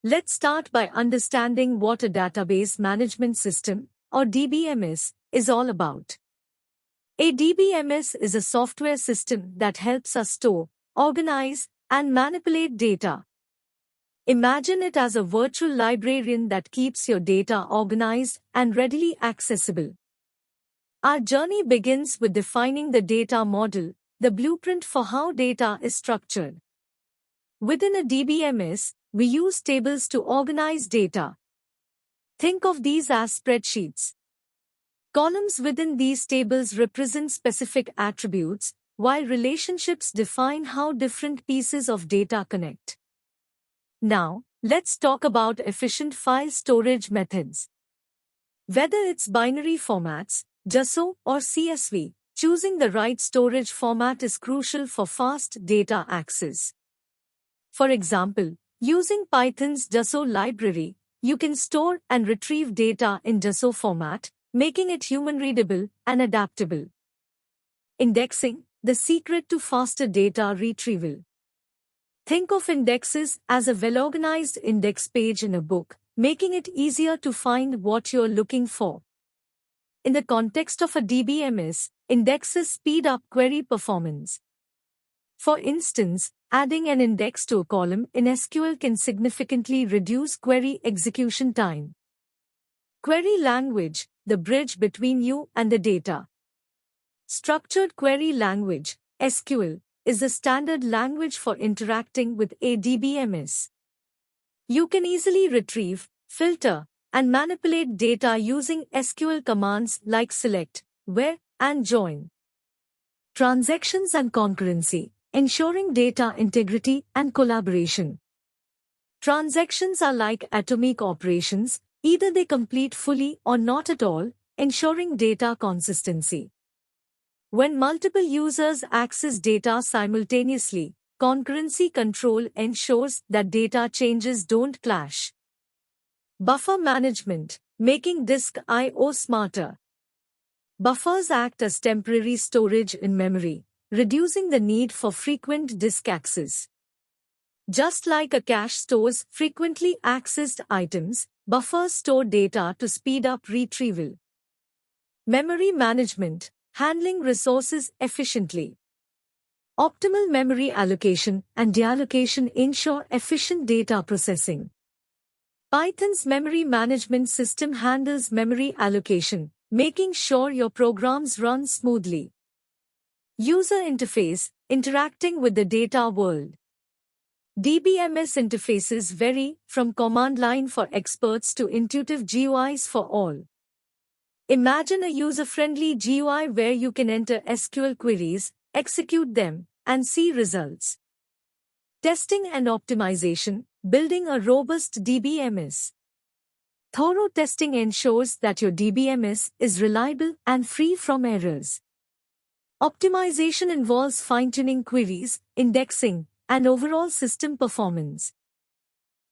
Let's start by understanding what a database management system, or DBMS, is all about. A DBMS is a software system that helps us store, organize, and manipulate data. Imagine it as a virtual librarian that keeps your data organized and readily accessible. Our journey begins with defining the data model, the blueprint for how data is structured. Within a DBMS, we use tables to organize data. Think of these as spreadsheets. Columns within these tables represent specific attributes, while relationships define how different pieces of data connect. Now, let's talk about efficient file storage methods. Whether it's binary formats, JSON, or CSV, choosing the right storage format is crucial for fast data access. For example, using Python's JSON library, you can store and retrieve data in JSON format, making it human-readable and adaptable. Indexing, the secret to faster data retrieval. Think of indexes as a well-organized index page in a book, making it easier to find what you're looking for. In the context of a DBMS, indexes speed up query performance. For instance, adding an index to a column in SQL can significantly reduce query execution time. Query language, the bridge between you and the data. Structured query language, SQL, is the standard language for interacting with a DBMS. You can easily retrieve, filter, and manipulate data using SQL commands like select, where, and join. Transactions and concurrency, ensuring data integrity and collaboration. Transactions are like atomic operations, either they complete fully or not at all, ensuring data consistency. When multiple users access data simultaneously, concurrency control ensures that data changes don't clash. Buffer management, making disk I/O smarter. Buffers act as temporary storage in memory, reducing the need for frequent disk access. Just like a cache stores frequently accessed items, buffers store data to speed up retrieval. Memory management, handling resources efficiently. Optimal memory allocation and deallocation ensure efficient data processing. Python's memory management system handles memory allocation, making sure your programs run smoothly. User interface, interacting with the data world. DBMS interfaces vary from command line for experts to intuitive GUIs for all. Imagine a user-friendly GUI where you can enter SQL queries, execute them, and see results. Testing and optimization, building a robust DBMS. Thorough testing ensures that your DBMS is reliable and free from errors. Optimization involves fine-tuning queries, indexing, and overall system performance.